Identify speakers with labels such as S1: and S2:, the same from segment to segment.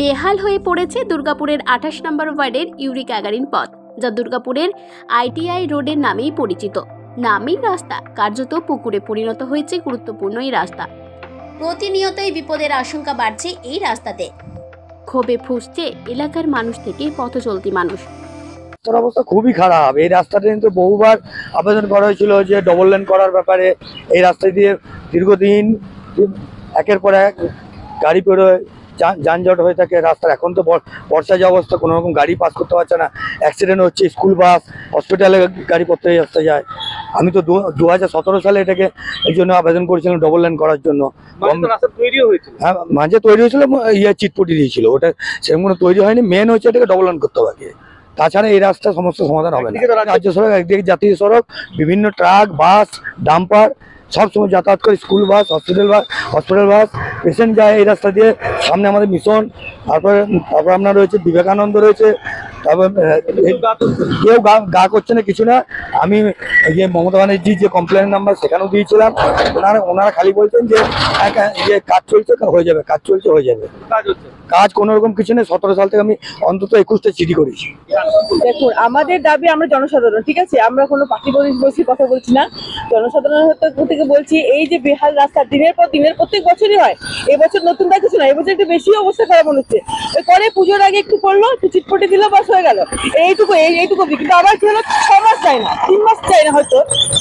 S1: বেহাল হয়ে পড়েছে দুর্গাপুরের 28 নম্বর ওয়ার্ডের ইউরিক অ্যাগারিন পথ, যা দুর্গাপুরের আইটিআই রোডের নামেই পরিচিত। নামেই রাস্তা, কার্যত পুকুরে পরিণত হয়েছে গুরুত্বপূর্ণ এই রাস্তা। প্রতিনিয়তই বিপদের আশঙ্কা বাড়ছে এই রাস্তাতে। ক্ষোভে ফুঁসছে এলাকার মানুষ থেকে পথ চলতি মানুষ।
S2: রাস্তার অবস্থা খুবই খারাপ। এই রাস্তাটা কিন্তু বহুবার আবেদন করা হয়েছিল যে ডবল লেন করার ব্যাপারে। এই রাস্তা দিয়ে দীর্ঘদিন একের পর এক গাড়ি পেরোয়, যানজট হয়ে থাকে রাস্তার। এখন তো বর্ষা যে অবস্থা, কোনো রকম গাড়ি পাস করতে পারছে না, অ্যাক্সিডেন্ট হচ্ছে, স্কুল বাস, হসপিটালে গাড়ি পড়তে আসতে যায়। আমি তো 2017 সালে এটাকে এই জন্য আবেদন করেছিলাম ডবল লেন করার জন্য। হ্যাঁ, মাঝে তৈরি হয়েছিল, চিটপুটি দিয়েছিল, ওটা সেরকম কোনো তৈরি হয়নি। মেন হচ্ছে এটাকে ডবল লেন করতে হবে। তাছাড়া এই রাস্তার সমস্ত সমাধান হবে না। রাজ্য সড়ক, একদিকে জাতীয় সড়ক, বিভিন্ন ট্রাক, বাস, ডাম্পার সবসময় যাতায়াত করে, স্কুল বাস, হসপিটাল বাস, পেশেন্ট যায় এই রাস্তা দিয়ে। সামনে আমাদের মিশন, তারপরে আপনার রয়েছে বিবেকানন্দ রয়েছে। তারপর কেউ গা করছে না, কিছু না। আমি যে মমতা ব্যানার্জির যে কমপ্লেন নাম্বার সেখানেও দিয়েছিলাম। ওনারা খালি বলছেন যে কাজ চলছে, হয়ে যাবে, কাজ চলছে, হয়ে যাবে। কাজ কোনো রকম কিছু নেই। 17 সাল থেকে আমি অন্তত 21টা চিঠি করেছি।
S3: দেখুন, আমাদের দাবি, আমরা জনসাধারণ, ঠিক আছে, আমরা কোনো পার্টি বসে কথা বলছি না, জনসাধারণ থেকে বলছি। এই যে বেহাল রাস্তা দিনের পর দিনের প্রত্যেক বছরই হয়, এবছর নতুনটা কিছু না, এবছর একটু বেশি অবস্থা খারাপ মনে হচ্ছে। পরে পুজোর আগে একটু করলো, একটু চিটপটি দিল, বাস হয়ে গেল, এইটুকু। কিন্তু আবার কি হলো, 6 মাস যায় না, 3 মাস যায় না হয়তো,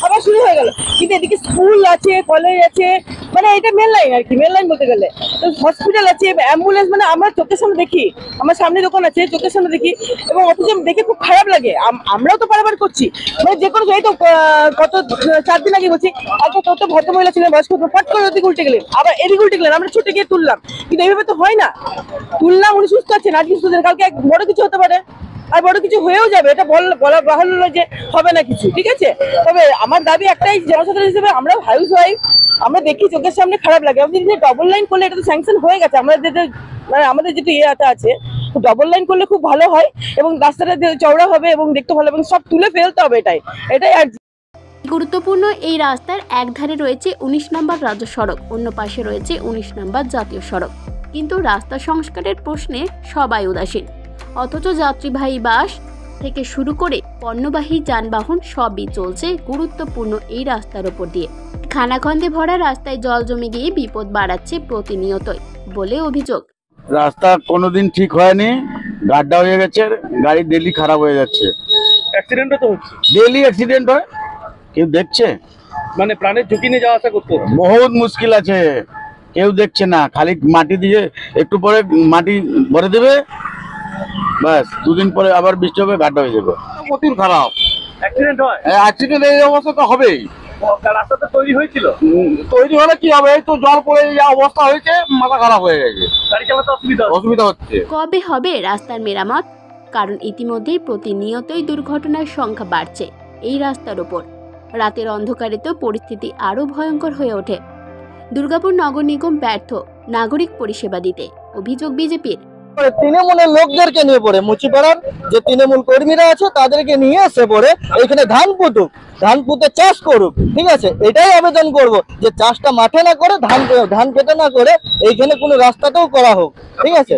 S3: আবার শুরু হয়ে গেল। কিন্তু এদিকে স্কুল আছে, কলেজ আছে, মানে এটা মেন লাইন আর কি, মেন লাইন বলতে গেলে। তো হসপিটাল আছে, অ্যাম্বুলেন্স, মানে আমরা চোখের সামনে দেখি, আমার সামনে দোকান আছে, চোখের সামনে দেখি, এবং অথচ দেখে খুব খারাপ লাগে। আমরাও তো বারবার করছি, মানে যে কোনো, এই তো কত 4 দিন আগে বলছি, আচ্ছা কত ভদ্রমহিলা ছিলেন, বয়স্ক, ফট করে ওদিকে উল্টে গেলেন, আবার এদিকে উল্টে গেলেন, আমরা ছুটে গিয়ে তুললাম। কিন্তু এইভাবে তো হয় না। তুললাম, উনি সুস্থ আছেন, আজকে সুস্থ আছেন, কালকে বড় কিছু হতে পারে, আর বড় কিছু হয়েও যাবে। এটা বলা বাহুল্য যে হবে না কিছু, ঠিক আছে। তবে আমার দাবি একটাই, জনসাধারণ হিসেবে আমরাও হাউস ওয়াইফ, আমরা দেখি, চোখের সামনে খারাপ লাগে। আমাদের যে ডবল লাইন করলে, এটা তো স্যাংশন হয়ে গেছে, আমাদের যেটা ইয়েটা আছে, তো ডবল লাইন করলে খুব ভালো হয়, এবং রাস্তাটা চওড়া হবে এবং দেখতে ভালো, এবং সব তুলে ফেলতে হবে। এটাই আর।
S1: গুরুত্বপূর্ণ এই রাস্তার এক ধারে রয়েছে 19 নম্বর রাজ্য সড়ক, অন্য পাশে রয়েছে 19 নম্বর জাতীয় সড়ক। কিন্তু রাস্তা সংস্কারের প্রশ্নে সবাই উদাসীন, অথচ যাত্রীবাহী বাস থেকে শুরু করে পণ্যবাহী যানবাহন সবই চলছে গুরুত্বপূর্ণ এই রাস্তার উপর দিয়ে। খানাখন্দে ভরা রাস্তায় জল জমে গিয়ে বিপদ বাড়াচ্ছে প্রতিনিয়তই বলে অভিযোগ।
S4: রাস্তা কোনোদিন ঠিক হয়নি, গাড্ডা হয়ে গেছে, গাড়ি ডেলি খারাপ হয়ে যাচ্ছে,
S5: অ্যাক্সিডেন্টও তো হচ্ছে,
S4: ডেলি অ্যাক্সিডেন্ট হয়। কেউ দেখছে?
S5: মানে প্রাণের ঝুঁকি নিয়ে যাওয়া আসা করতে হবে,
S4: বহুত মুশকিল আছে, কেউ দেখছে না। খালি মাটি দিয়ে একটু পরে মাটি ভরে দেবে, ব্যাস 2 দিন পরে আবার বৃষ্টি হবে, গাড্ডা হয়ে যাবে। প্রচুর খারাপ
S5: অ্যাক্সিডেন্ট হয়।
S4: অ্যাক্সিডেন্ট এই অবস্থা তো হবেই।
S5: রাস্তাটা তৈরি হয়েছিল,
S4: তৈরি হলে কি হবে, এই তো জল পড়ে যা অবস্থা হয়েছে, মাথা খারাপ হয়ে গেছে,
S5: গাড়ি চালাতে অসুবিধা
S4: হচ্ছে।
S1: কবে হবে রাস্তার মেরামত? কারণ ইতিমধ্যেই প্রতিনিয়তই দুর্ঘটনার সংখ্যা বাড়ছে এই রাস্তার উপর। রাতের অন্ধকারে তো পরিস্থিতি আরো ভয়ঙ্কর হয়ে ওঠে। দুর্গাপুর নগর নিগম ব্যর্থ নাগরিক পরিষেবা দিতে, অভিযোগ বিজেপির।
S6: তৃণমূলের লোকদেরকে নিয়ে পড়ে, মুচিপাড়ার যে তৃণমূল কর্মীরা আছে তাদেরকে নিয়ে এসে পড়ে এইখানে ধান পুঁতে চাষ করুক, ঠিক আছে। এটাই আবেদন করব যে চাষটা মাঠে না করে, ধান পেতে না করে এইখানে কোনো রাস্তাটাও করা হোক, ঠিক আছে।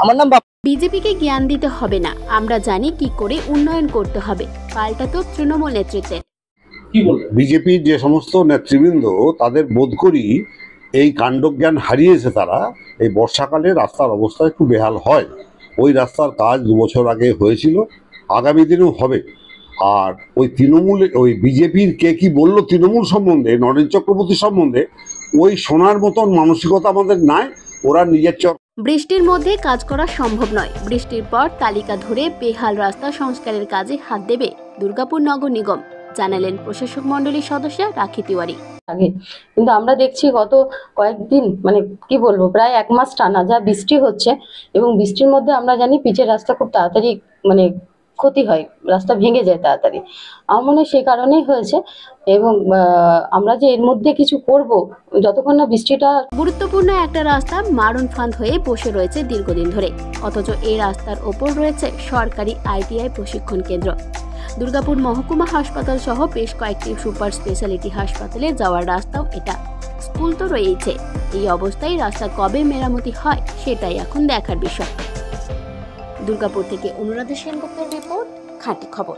S6: আমার নাম
S1: বিজেপিকে জ্ঞান দিতে হবে না, আমরা জানি কি করে উন্নয়ন করতে হবে, পাল্টা তো তৃণমূল নেতৃত্বের।
S7: বিজেপির যে সমস্ত নেতৃবৃন্দ, তাদের বোধ করি এই কাণ্ডজ্ঞান হারিয়েছে তারা। এই বর্ষাকালে রাস্তার অবস্থা একটু বেহাল হয়। ওই রাস্তার কাজ 2 বছর আগে হয়েছিল, আগামী দিনেও হবে। আর ওই বিজেপির কে কি বললো তৃণমূল সম্বন্ধে, নরেন চক্রবর্তী সম্বন্ধে, ওই শোনার মতন মানসিকতা আমাদের নাই। ওরা নিজের
S1: বৃষ্টির মধ্যে কাজ করা সম্ভব নয়। বৃষ্টির পর তালিকা ধরে বেহাল রাস্তা সংস্কারের কাজে হাত দেবে দুর্গাপুর নগর নিগম, জানালেন প্রশাসক মন্ডলীর সদস্য রাখি তিওয়ারি।
S8: আগে কিন্তু আমরা দেখছি গত কয়েকদিন, মানে কি বলবো, প্রায় 1 মাস টানা যা বৃষ্টি হচ্ছে, এবং বৃষ্টির মধ্যে আমরা জানি পিচের রাস্তা খুব তাড়াতাড়ি মানে ক্ষতি হয়, রাস্তা ভেঙে যায় তাড়াতাড়ি। আমার মনে হয় সেই কারণেই হয়েছে, এবং আমরা যে এর মধ্যে কিছু করব যতক্ষণ না বৃষ্টিটা।
S1: গুরুত্বপূর্ণ একটা রাস্তা মারণ ফাঁদ হয়ে বসে রয়েছে দীর্ঘদিন ধরে, অথচ এই রাস্তার ওপর রয়েছে সরকারি আইটিআই প্রশিক্ষণ কেন্দ্র। দুর্গাপুর মহকুমা হাসপাতাল সহ বেশ কয়েকটি সুপার স্পেশালিটি হাসপাতালে যাওয়ার রাস্তাও এটা। স্কুল তো রয়েছে। এই অবস্থায় রাস্তা কবে মেরামতি হয় সেটাই এখন দেখার বিষয়। দুর্গাপুর থেকে অনুরাধা সেনগুপ্তের রিপোর্ট, খাঁটি খবর।